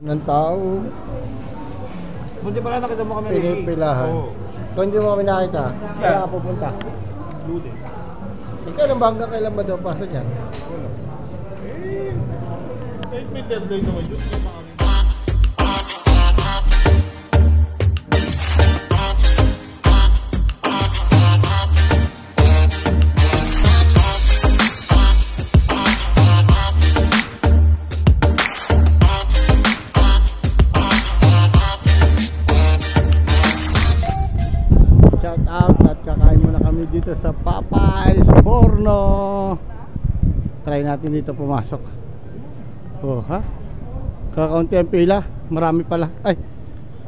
ng tao. Buti pala nakita mo kami. Pinipilahan. Kung hindi mo kami nakita, kaya ka pupunta. Lude. Ikaw lang ba hanggang kailan ba daw pasa dyan? Wala. Kahit may deadline naman yun. Shout out at kakain muna kami dito sa Popeyes Borno. Try natin dito pumasok. Oh ha? Kakaunti ang pila. Marami pala. Ay,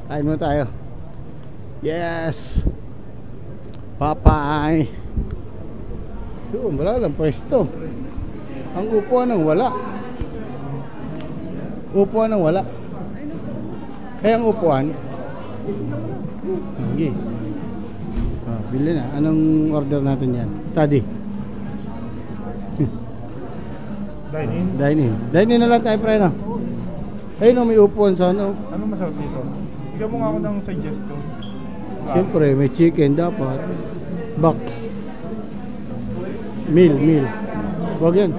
kain muna tayo. Yes, Popeye. Yun, wala lang pwesto. Ang upuan ng wala. Upuan ng wala. Kaya ang upuan sige. Bili na. Anong order natin yan? Tadi. Dine-in? Dine-in. Dine-in na lang tayo, pre, no? Ayun, no, may upuan sa ano. Anong masarap dito? Bigyan mo nga ako ng suggestion. Siyempre, may chicken dapat. Box. Meal. Huwag yan.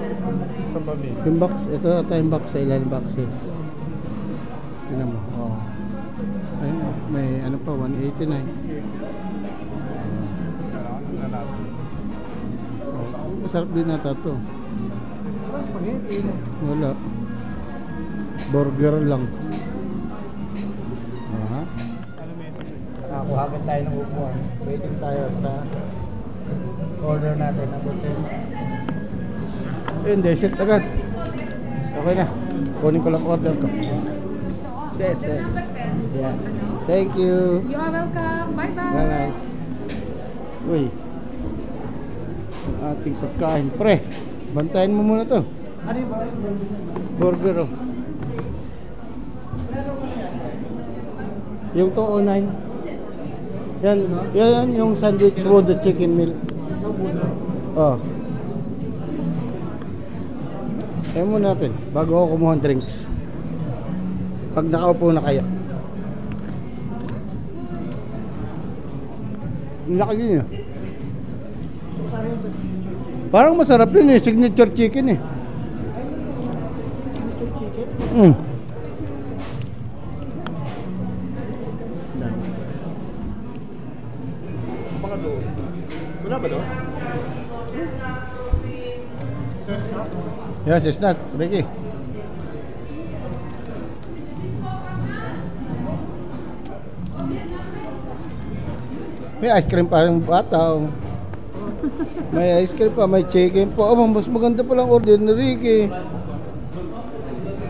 Saan ba meal? Yung box. Ito tayong box sa ilang boxes. Tignan mo. Oh. Ayun, may ano pa, 189. Masarap din nata to. Wala. Burger lang. Aha. Nakakuha agad tayo ng upuan. Waiting tayo sa order natin ng hotel. Ayun, dessert agad. Okay na. Kunin ko lang order ko. Dessert. Yeah. Thank you. You are welcome. Bye-bye. Bye-bye. Uy. Ang ating pagkain. Pre, bantayan mo muna to. Ano yung Burger, oh. Yung 209. Yan yung sandwich with the chicken meal. Oh. Ayan muna natin, bago ako kumuha ng drinks. Pag nakaupo na kayo. Ang laki din yun. Parang masarap yun eh, signature chicken eh. Baka doon. Wala ba doon? Yes, it's not, Ricky. May ice cream pa yung bata. Oh. May ice cream pa, may chicken pa. Oh, mas maganda palang order ni Ricky.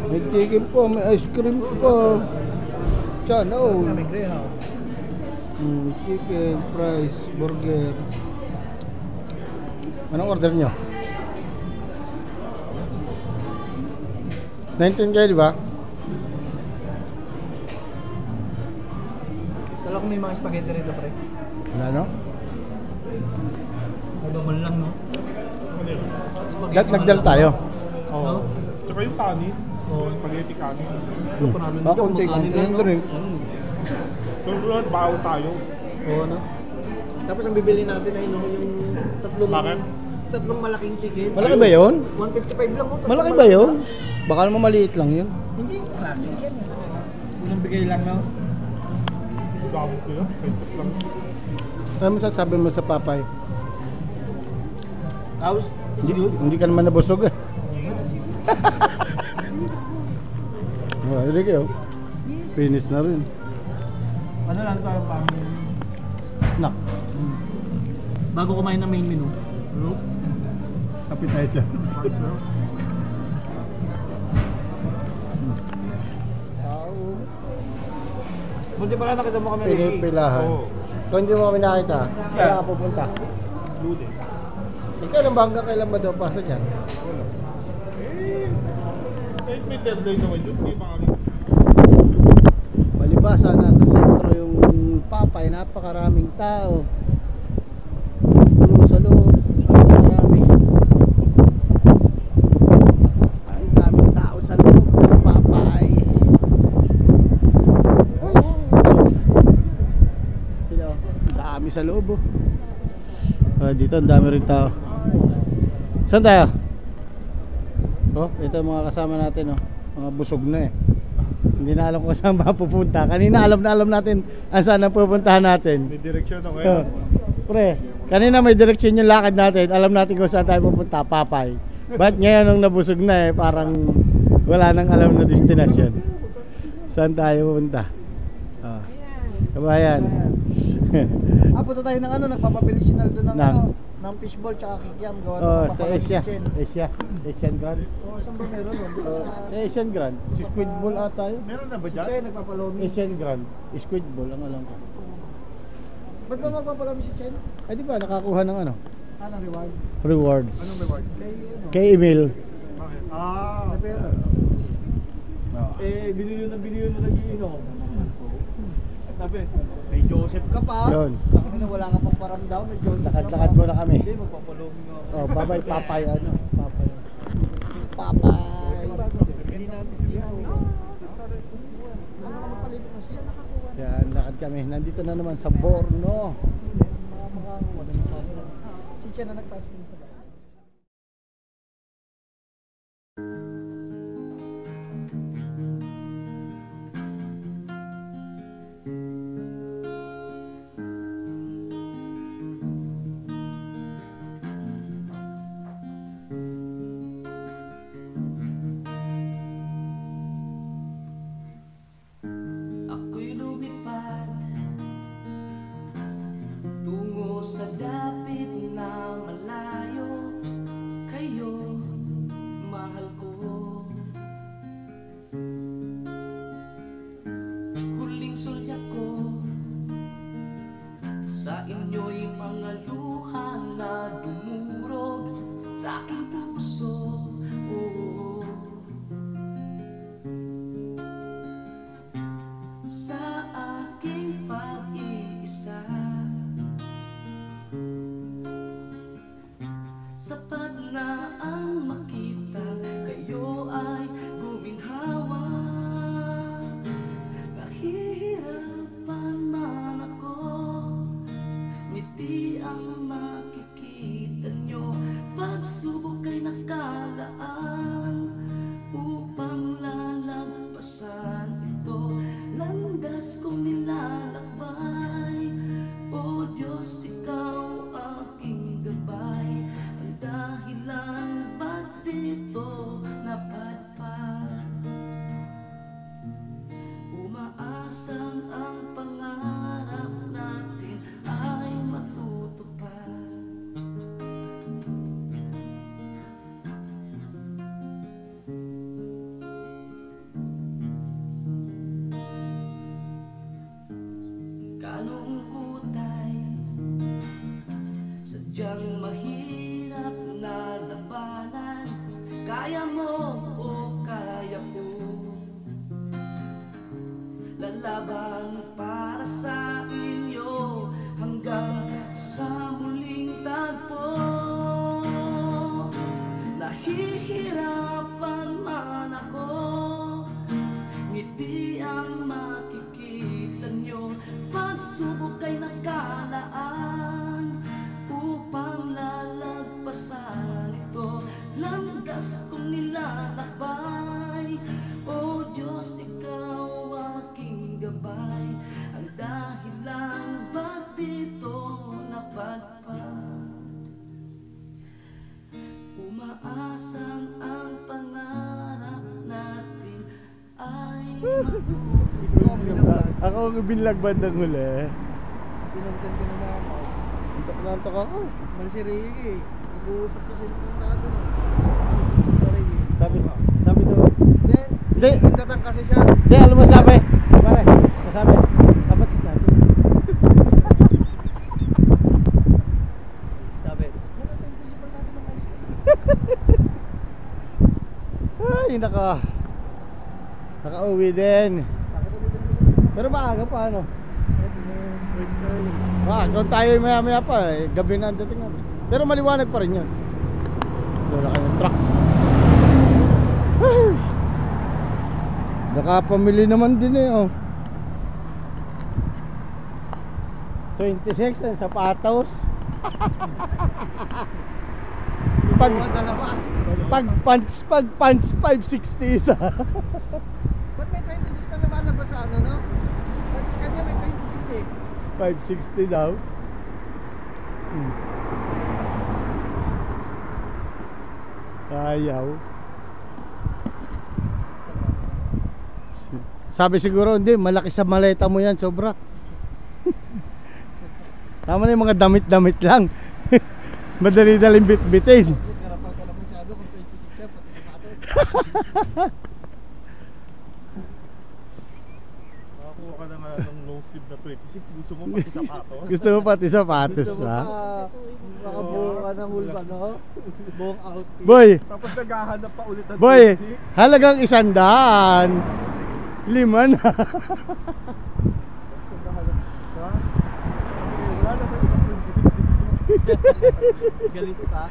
May chicken pa, may ice cream pa. Sana oh. Chicken, fries, burger. Anong order nyo? 19 kayo, di ba? Kala ko may mga spaghetti rito, pre. Wala, no? Naman lang, no? Nagdal tayo. Oo. Tsaka yung kanin. Oo, spaghetti kanin. Konti-konti yung drink. Pero bawo tayo. Oo, no? Tapos ang bibili natin ay yung tatlong... Bakit? Tatlong malaking chicken. Malaki ba yun? 155 lang. Malaki ba yun? Baka naman maliit lang yun. Hindi, classic yan. Unang bigay lang, no? Bawo ko yun. Kaitot lang. Ano masasabi mo sa Popeye? House? Hindi ka naman nabusog eh. Hindi kayo. Finish na rin. Ano lang tayo pang... Snack. Bago kumain ng main menu. Ano? Kapit tayo dyan. Buti pala nakita mo kami. Pinipilahan. Kung hindi mo kami nakita, kaya ka pupunta. Lude. Ikaw lang ba hanggang kailan ba daw pasa dyan? Wala. Kahit may deadline naman yun. Hindi pa kami. Palibasa, nasa sentro yung Popeye, napakaraming tao. Puno sa loob, napakarami. Ang daming tao sa loob ng Popeye. sa loob oh. Dito ang dami rin tao. Saan tayo? Oh, ito mga kasama natin oh. Mga busog na eh. Hindi na alam kung saan mapupunta. Kanina alam natin saan ang pupuntahan natin. May direksyon ako ngayon. Pre, kanina may direksyon yung lakad natin. Alam natin kung saan tayo pupunta, Papay. But ngayon nung nabusog na eh, parang wala nang alam na destinasyon. Saan tayo pupunta? Kabayan. Punta tayo ng ano, nagpapabilisinal doon ng Nang? ano, ng fishball tsaka kikiam gawa ng Sa papapalagi Asia. si Chen. Asian Grand. Saan ba meron nun? Sa Asian Grand. Si Squid Ball ata yun. Meron na ba Si dyan? Chen nagpapalomi. Asian Grand. Squid Ball ang alam ko. Ba't ba magpapalomi si Chen? Ay di ba nakakuha ng ano? Anong reward? Rewards. Anong reward? Kay ano? Kay Emil. Bakit? May pera. Binilyon na nag-iinom. Sabi, may Joseph ka pa. Yun. Bakit na wala ka pang paramdaw? May Joseph Lakad-lakad muna kami. Hindi, magpapalomi nga ako. Oh, babay Papay ano? Papay. Papay. Hindi natin dito. Ano ka magpalito kasi? Yan, lakad kami. Nandito na naman sa Borno. Si Chen na nagtaas ko sa bahay. Ako'y lumipad tungo sa dapit na malayo. Kayo, mahal ko. Huling sulyap ko sa inyo'y mga luha na dumurog sa aking puso. Sa aking pag-iisa, sapat na ang makita kayo ay guminhawa. Nahihirapan man ako, ngiti ang makikita nyo. Pagsubok ay nakalaan upang lalagpasan ito. Landas kong nilalakbay, O Diyos, ikaw aking gabay. Ang dahilan ba't dito napadpad? Umaasang ang pangarap natin ay matutupad. Kalungkot ay sadyang mahirap na labanan. Kaya mo o kaya ko, lalaban para sa inyo hanggang sa muling tagpo. Nahihirapan man ako, ngiti ang makikita nyo. Pagsubok ay nakalaan upang lalagpasan ito. Landas kong nilalakbay, O Diyos, ikaw aking gabay. Ang dahilan ba't dito napadpad? Umaasang ang pangarap natin ay Ako ang binlag bandang huli. Pinuntan ko na ako. Antok na antok ako. Mali si Ricky. Nag-uusap kasi ng tato na. Sabi daw. Hindi. Hindi. Pinuntan kasi siya. Hindi, alam mo sabi. Pare, sabi. Kapatis natin. Sabi. Ano ito yung principal natin ng high school? Ay, nakauwi din. Pero maaga pa ano. Kung tayo maya pa eh, gabi na ang dating namin. Pero maliwanag pa rin yun. Wala ka ng truck. Nakapamili naman din eh oh. 26 ang sapatos. Dalawa. Pag pants 560 isa. Ba't may 26 na lumalabas sa ano, no? Pag-scan niya may 26 eh. 560 daw. Ayaw. Sabi siguro, hindi, malaki sa maleta mo yan, sobra. Tama na yung mga damit-damit lang. Madali-daling bit-bitin. Garapal ka na masyado kung 26 yan, pati sapatos. Makakuha ka na nga ng low speed na 26. Gusto mo pati sapatos? Gusto mo pati sapatos, Gusto mo ba? makabuo ka ng hulpa, no? Buong outfit. Boy, Tapos naghahanap pa ulit ng boy, 26. halagang 100. 5 na. Ha? Wala na ba yung 26? Galit pa.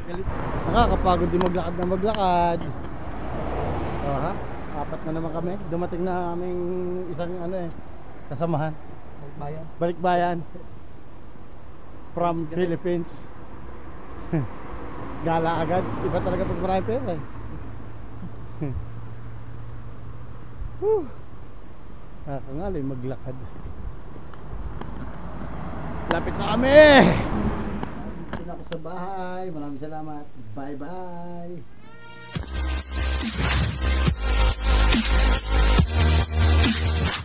Galit. Nakakapagod din maglakad na maglakad. Oh, ha? 4 na naman kami. Dumating na aming isang kasamahan. Magbayan. Balikbayan. From Philippines. Gala agad. Iba talaga pag marami pera eh. Nakakangalay maglakad. Lapit na kami! Dito na ako sa bahay. Maraming salamat. Bye bye!